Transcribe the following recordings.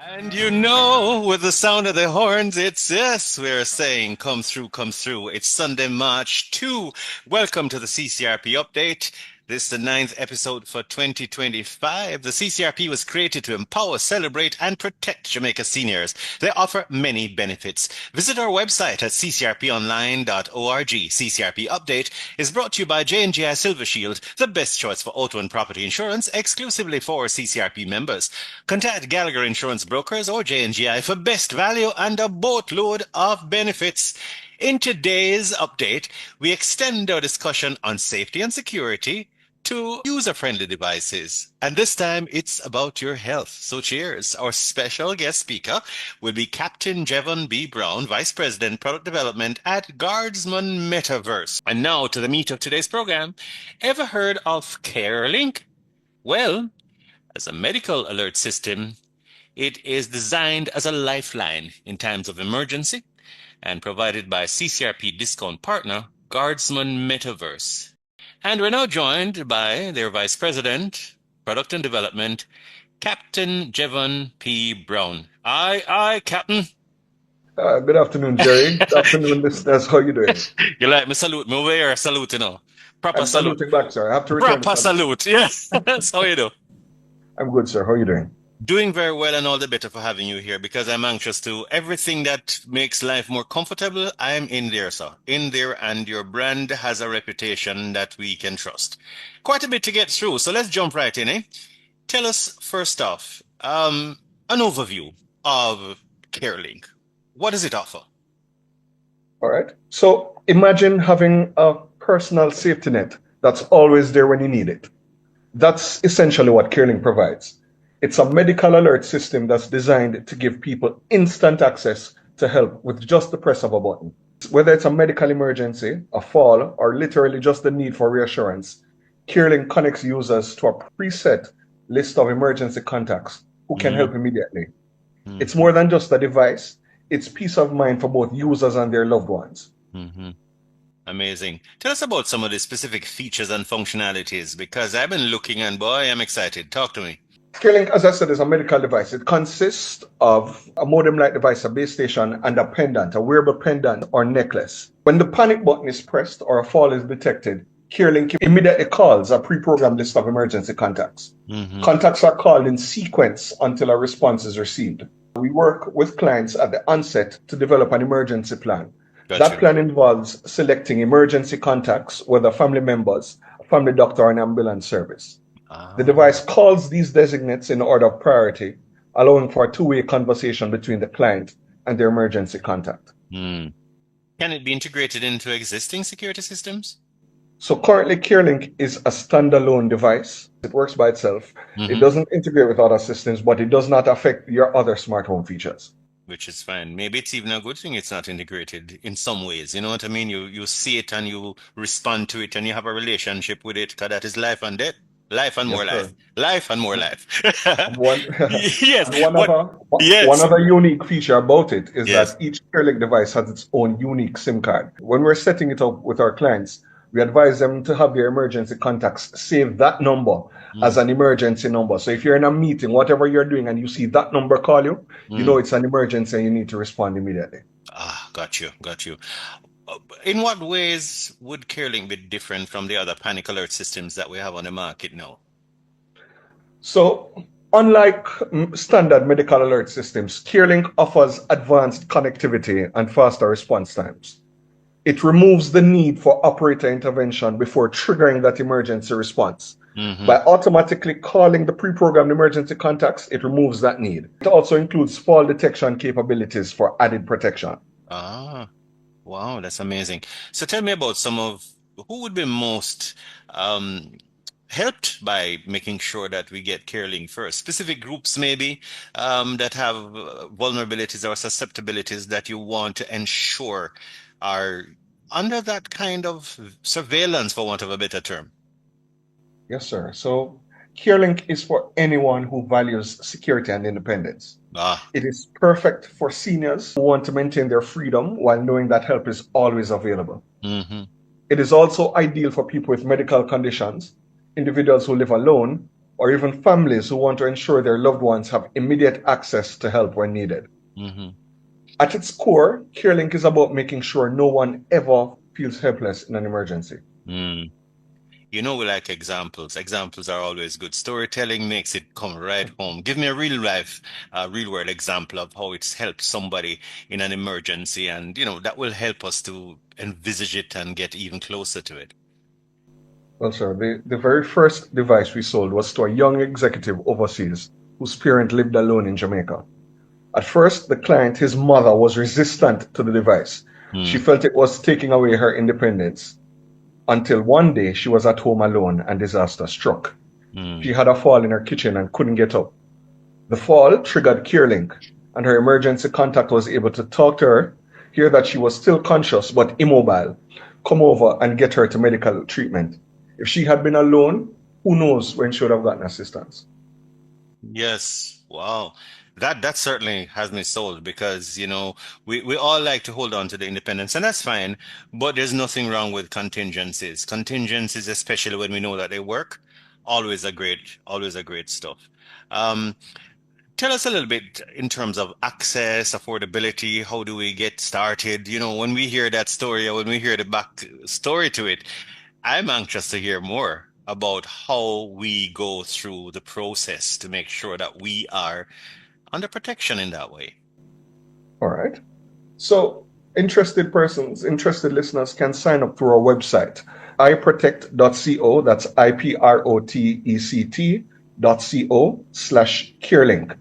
And you know, with the sound of the horns, it's this we're saying, come through, come through. It's Sunday, March 2. Welcome to the CCRP update. This is the ninth episode for 2025. The CCRP was created to empower, celebrate, and protect Jamaica seniors. They offer many benefits. Visit our website at ccrponline.org. CCRP Update is brought to you by J&GI Silver Shield, the best choice for auto and property insurance exclusively for CCRP members. Contact Gallagher Insurance Brokers or J&GI for best value and a boatload of benefits. In today's update, we extend our discussion on safety and security to user-friendly devices. And this time, it's about your health. So cheers. Our special guest speaker will be Captain Jevan B. Brown, Vice President, Product Development at Guardsman Metaverse. And now to the meat of today's program. Ever heard of CareLink? Well, as a medical alert system, it is designed as a lifeline in times of emergency and provided by CCRP discount partner, Guardsman Metaverse. And we're now joined by their Vice President, Product and Development, Captain Jevan P. Brown. Aye, Captain. Good afternoon, Gerry. Good afternoon, listeners. How you doing? You like me salute me over here, salute, you know. Proper I'm salute. saluting back, sir. I have to return Proper salute, yes. That's how you do. I'm good, sir. How you doing? Doing very well, and all the better for having you here, because I'm anxious to everything that makes life more comfortable. I'm in there, sir. In there, and your brand has a reputation that we can trust. Quite a bit to get through, so let's jump right in, eh? Tell us, first off, an overview of CareLink. What does it offer? All right. So imagine having a personal safety net that's always there when you need it. That's essentially what CareLink provides. It's a medical alert system that's designed to give people instant access to help with just the press of a button. Whether it's a medical emergency, a fall, or literally just the need for reassurance, CareLink connects users to a preset list of emergency contacts who can help immediately. It's more than just a device. It's peace of mind for both users and their loved ones. Amazing. Tell us about some of the specific features and functionalities, because I've been looking and boy, I'm excited. Talk to me. CareLink, as I said, is a medical device. It consists of a modem-like device, a base station, and a pendant, a wearable pendant or necklace. When the panic button is pressed or a fall is detected, CareLink immediately calls a pre-programmed list of emergency contacts. Contacts are called in sequence until a response is received. We work with clients at the onset to develop an emergency plan. Gotcha. That plan involves selecting emergency contacts, whether family members, a family doctor, or an ambulance service. The device calls these designates in order of priority, allowing for a two-way conversation between the client and their emergency contact. Can it be integrated into existing security systems? So currently, CareLink is a standalone device. It works by itself. It doesn't integrate with other systems, but it does not affect your other smart home features. Which is fine. Maybe it's even a good thing it's not integrated in some ways. You know what I mean? You see it and you respond to it and you have a relationship with it, because that is life and death. Life and more life. Life and more life. Yes. One other unique feature about it is that each CareLink device has its own unique SIM card. When we're setting it up with our clients, we advise them to have their emergency contacts save that number as an emergency number. So if you're in a meeting, whatever you're doing, and you see that number call you, you know it's an emergency and you need to respond immediately. Got you. In what ways would CareLink be different from the other panic alert systems that we have on the market now? So, unlike standard medical alert systems, CareLink offers advanced connectivity and faster response times. It removes the need for operator intervention before triggering that emergency response. By automatically calling the pre-programmed emergency contacts, it removes that need. It also includes fall detection capabilities for added protection. Wow, that's amazing. So tell me about some of who would be most helped by making sure that we get CareLink first. Specific groups maybe that have vulnerabilities or susceptibilities that you want to ensure are under that kind of surveillance, for want of a better term. Yes, sir. So CareLink is for anyone who values security and independence. It is perfect for seniors who want to maintain their freedom while knowing that help is always available. It is also ideal for people with medical conditions, individuals who live alone, or even families who want to ensure their loved ones have immediate access to help when needed. Mm-hmm. At its core, CareLink is about making sure no one ever feels helpless in an emergency. Mm. You know, we like examples. Examples are always good. Storytelling makes it come right home. Give me a real life, real world example of how it's helped somebody in an emergency. And, that will help us to envisage it and get even closer to it. Well, sir, the very first device we sold was to a young executive overseas whose parent lived alone in Jamaica. At first, the client, his mother, was resistant to the device. She Mm, felt it was taking away her independence until one day she was at home alone and disaster struck. She mm. had a fall in her kitchen and couldn't get up. The fall triggered CareLink, and her emergency contact was able to talk to her, hear that she was still conscious but immobile, come over and get her to medical treatment. If she had been alone, who knows when she would have gotten assistance. Yes. Wow. That certainly has me sold because, we all like to hold on to the independence, and that's fine, but there's nothing wrong with contingencies. Contingencies, especially when we know that they work, always a great stuff. Um, Tell us a little bit in terms of access, affordability, how do we get started? When we hear that story or when we hear the back story to it, I'm anxious to hear more about how we go through the process to make sure that we are under protection in that way. All right. So, interested persons, interested listeners can sign up through our website, iprotect.co, that's iprotect.co/CareLink.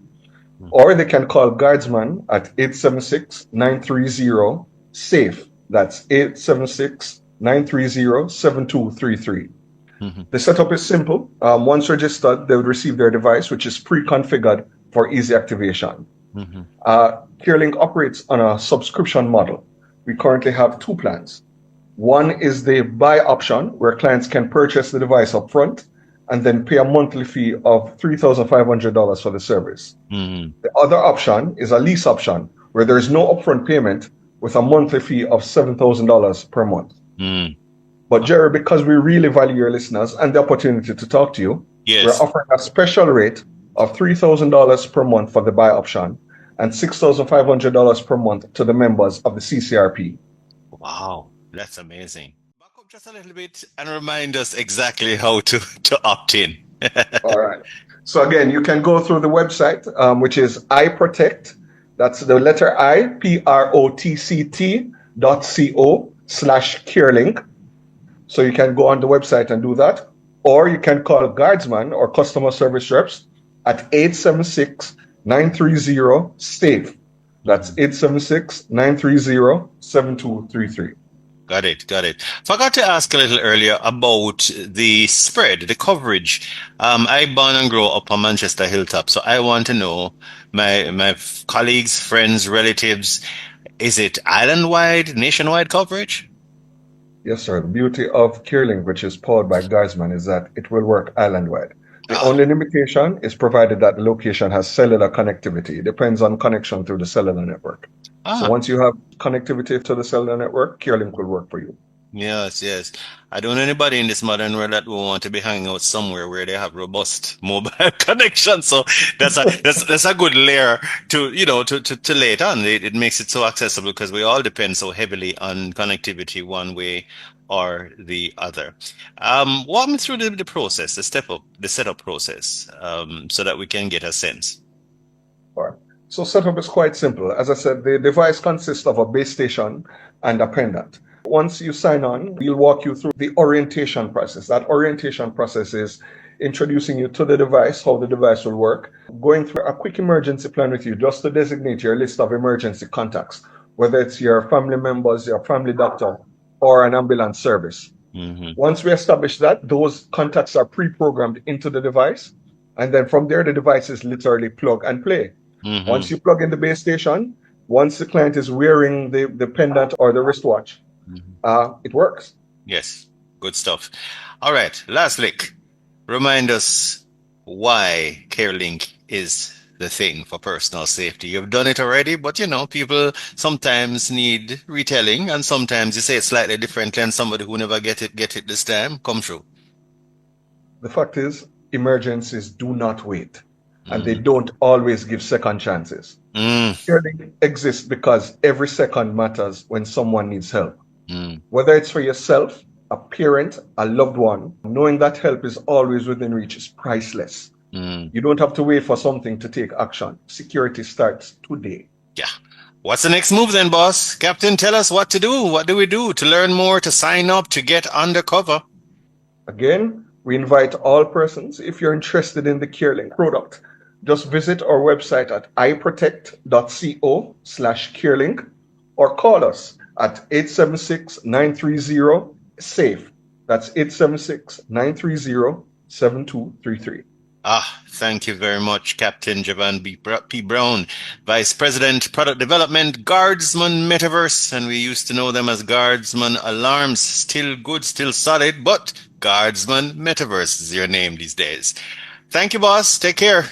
Or they can call Guardsman at 876-930-SAFE. That's 876-930-7233. Mhm, The setup is simple. Once registered, they would receive their device, which is pre-configured for easy activation. mhm, CareLink operates on a subscription model. We currently have two plans. One is the buy option, where clients can purchase the device upfront and then pay a monthly fee of $3,500 for the service. mhm, The other option is a lease option, where there is no upfront payment with a monthly fee of $7,000 per month. mhm. But Gerry, because we really value your listeners and the opportunity to talk to you, we're Yes. offering a special rate of $3,000 per month for the buy option and $6,500 per month to the members of the CCRP. Wow, that's amazing. Back up just a little bit and remind us exactly how to opt in. All right. So again, you can go through the website, which is iProtect. That's the letter I, PROTCT.co/CareLink. So you can go on the website and do that. Or you can call Guardsman or customer service reps at 876-930-SAFE. That's Mhm. 876-930-7233. Got it, got it. Forgot to ask a little earlier about the spread, the coverage. I born and grow up on Manchester Hilltop, so I want to know my colleagues, friends, relatives, is it island-wide, nationwide coverage? Yes, sir. The beauty of CareLink, which is powered by Guardsman, is that it will work island-wide. The Ah, only limitation is provided that the location has cellular connectivity. It depends on connection through the cellular network. So ah. once you have connectivity to the cellular network, CareLink will work for you. Yes, yes. I don't know anybody in this modern world that will want to be hanging out somewhere where they have robust mobile connection. So that's a good layer to lay it on. It makes it so accessible because we all depend so heavily on connectivity one way or the other. Walk me through the process, the setup process, so that we can get a sense. All right. So setup is quite simple. As I said, the device consists of a base station and a pendant. Once you sign on, we'll walk you through the orientation process. That orientation process is introducing you to the device, how the device will work, going through a quick emergency plan with you just to designate your list of emergency contacts, whether it's your family members, your family doctor, or an ambulance service. Hmm. Once we establish that, those contacts are pre-programmed into the device. And then from there, the device is literally plug and play. Once Hmm. you plug in the base station, once the client is wearing the pendant or the wristwatch, Hmm. it works. Yes, good stuff. All right, last lick. Remind us why CareLink is the thing for personal safety. You've done it already, but people sometimes need retelling, and sometimes you say it slightly differently, and somebody who never get it this time come through. The fact is, emergencies do not wait, and they don't always give second chances. CareLink exists because every second matters when someone needs help. Whether it's for yourself, a parent, a loved one, knowing that help is always within reach is priceless. You don't have to wait for something to take action. Security starts today. Yeah. What's the next move then, boss? Captain, tell us what to do. What do we do to learn more, to sign up, to get undercover? Again, we invite all persons, if you're interested in the CareLink product, just visit our website at iprotect.co/CareLink or call us at 876-930-SAFE. That's 876-930-7233. Thank you very much, Captain Jevan P. Brown, Vice President, Product Development, Guardsman Metaverse, and we used to know them as Guardsman Alarms. Still good, still solid, but Guardsman Metaverse is your name these days. Thank you, boss. Take care.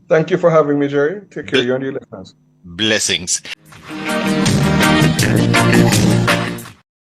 Thank you for having me, Gerry. Take care. You and your listeners. Blessings.